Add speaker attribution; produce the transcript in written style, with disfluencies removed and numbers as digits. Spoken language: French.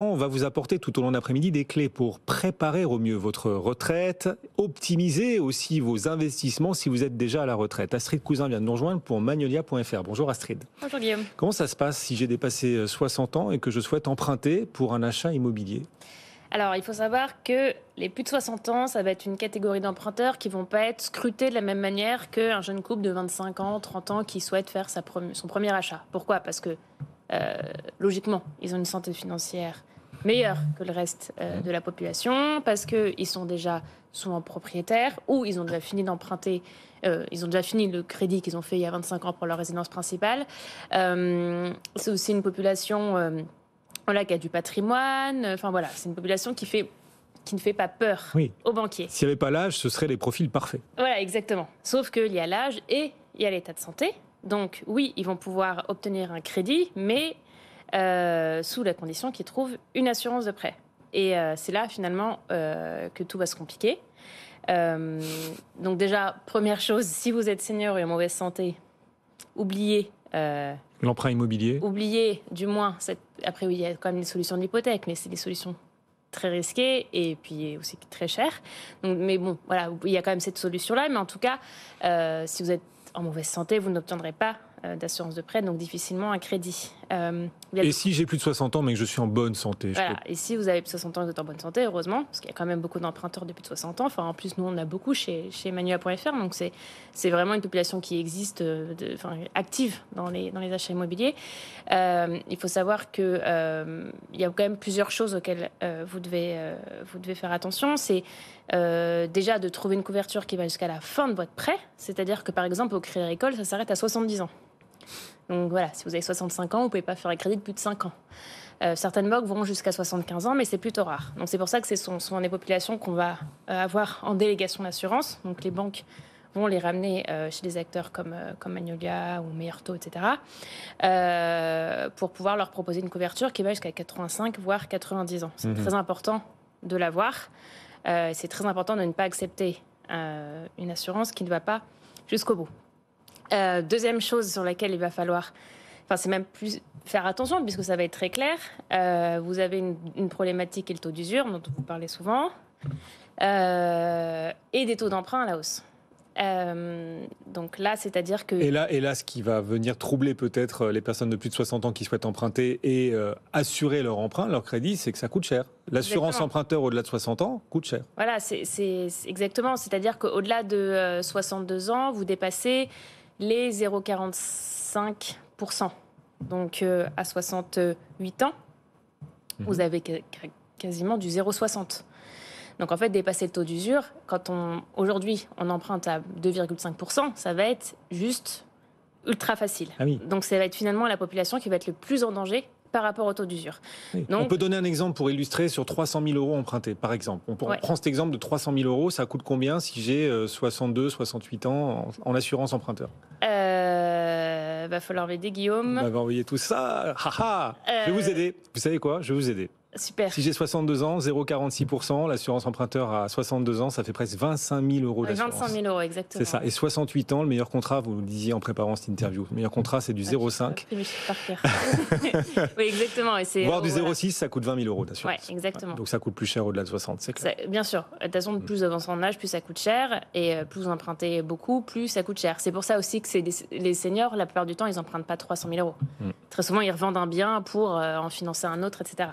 Speaker 1: On va vous apporter tout au long de l'après-midi des clés pour préparer au mieux votre retraite, optimiser aussi vos investissements si vous êtes déjà à la retraite. Astrid Cousin vient de nous rejoindre pour Magnolia.fr. Bonjour Astrid.
Speaker 2: Bonjour Guillaume.
Speaker 1: Comment ça se passe si j'ai dépassé 60 ans et que je souhaite emprunter pour un achat immobilier ?
Speaker 2: Alors, il faut savoir que les plus de 60 ans, ça va être une catégorie d'emprunteurs qui ne vont pas être scrutés de la même manière qu'un jeune couple de 25 ans, 30 ans qui souhaite faire son premier achat. Pourquoi ? Parce que, logiquement, ils ont une santé financière meilleure que le reste de la population, parce qu'ils sont déjà souvent propriétaires ou ils ont déjà fini d'emprunter, ils ont déjà fini le crédit qu'ils ont fait il y a 25 ans pour leur résidence principale. C'est aussi une population... Voilà, qui a du patrimoine. Enfin voilà, c'est une population qui ne fait pas peur aux banquiers.
Speaker 1: S'il n'y avait pas l'âge, ce seraient les profils parfaits.
Speaker 2: Voilà, exactement. Sauf qu'il y a l'âge et il y a l'état de santé. Donc oui, ils vont pouvoir obtenir un crédit, mais sous la condition qu'ils trouvent une assurance de prêt. Et c'est là, finalement, que tout va se compliquer. Donc déjà, première chose, si vous êtes senior et en mauvaise santé, oubliez...
Speaker 1: L'emprunt immobilier.
Speaker 2: Oubliez, du moins, après oui, il y a quand même des solutions d'hypothèque, mais c'est des solutions très risquées et puis aussi très chères. Donc, mais bon, voilà, il y a quand même cette solution-là. Mais en tout cas, si vous êtes en mauvaise santé, vous n'obtiendrez pas d'assurance de prêt, donc difficilement un crédit.
Speaker 1: Et si j'ai plus de 60 ans mais que je suis en bonne santé
Speaker 2: Voilà. Et si vous avez plus de 60 ans et que vous êtes en bonne santé, heureusement, parce qu'il y a quand même beaucoup d'emprunteurs de plus de 60 ans. Enfin, en plus, nous, on a beaucoup chez Magnolia.fr, donc c'est vraiment une population qui existe, active dans les achats immobiliers. Il faut savoir qu'il y a quand même plusieurs choses auxquelles vous devez faire attention. C'est déjà de trouver une couverture qui va jusqu'à la fin de votre prêt, c'est-à-dire que, par exemple, au Crédit Agricole, ça s'arrête à 70 ans. Donc voilà, si vous avez 65 ans, vous ne pouvez pas faire un crédit de plus de 5 ans. Certaines banques vont jusqu'à 75 ans, mais c'est plutôt rare. Donc c'est pour ça que ce sont souvent des populations qu'on va avoir en délégation d'assurance. Donc les banques vont les ramener chez des acteurs comme Magnolia ou Meilleur Taux, etc. Pour pouvoir leur proposer une couverture qui va jusqu'à 85, voire 90 ans. C'est très important de l'avoir. C'est très important de ne pas accepter une assurance qui ne va pas jusqu'au bout. Deuxième chose sur laquelle il va falloir, c'est même plus faire attention puisque ça va être très clair. Vous avez une problématique et le taux d'usure dont vous parlez souvent, et des taux d'emprunt à la hausse. Donc là, c'est-à-dire que...
Speaker 1: Et là, ce qui va venir troubler peut-être les personnes de plus de 60 ans qui souhaitent emprunter et assurer leur emprunt, leur crédit, c'est que ça coûte cher. L'assurance
Speaker 2: Exactement.
Speaker 1: Emprunteur au-delà de 60 ans coûte cher.
Speaker 2: Voilà, c'est exactement. C'est-à-dire qu'au-delà de 62 ans, vous dépassez les 0,45%. Donc à 68 ans, vous avez quasiment du 0,60%. Donc en fait, dépasser le taux d'usure, quand aujourd'hui on emprunte à 2,5%, ça va être juste ultra facile.
Speaker 1: Ah oui.
Speaker 2: Donc ça va être finalement la population qui va être le plus en danger par rapport au taux d'usure.
Speaker 1: Oui.
Speaker 2: Donc,
Speaker 1: on peut donner un exemple pour illustrer sur 300 000 euros empruntés, par exemple. On prend cet exemple de 300 000 euros, ça coûte combien si j'ai 62, 68 ans en assurance emprunteur ?
Speaker 2: Va falloir m'aider, Guillaume.
Speaker 1: Vous m'avez envoyé tout ça. Je vais vous aider. Vous savez quoi ? Je vais vous aider.
Speaker 2: Super.
Speaker 1: Si j'ai 62 ans, 0,46%, l'assurance emprunteur à 62 ans, ça fait presque 25 000 euros d'assurance.
Speaker 2: 25 000 euros, exactement.
Speaker 1: C'est ça. Et 68 ans, le meilleur contrat, vous le disiez en préparant cette interview, le meilleur contrat, c'est du 0,5.
Speaker 2: Oui, exactement. Et
Speaker 1: voire du 0,6, ça coûte 20 000 euros d'assurance.
Speaker 2: Oui, exactement.
Speaker 1: Donc ça coûte plus cher au-delà de 60, c'est clair.
Speaker 2: Bien sûr. De toute façon, plus avancé en âge, plus ça coûte cher. Et plus vous empruntez beaucoup, plus ça coûte cher. C'est pour ça aussi que les seniors, la plupart du temps, ils n'empruntent pas 300 000 euros. Très souvent, ils revendent un bien pour en financer un autre, etc.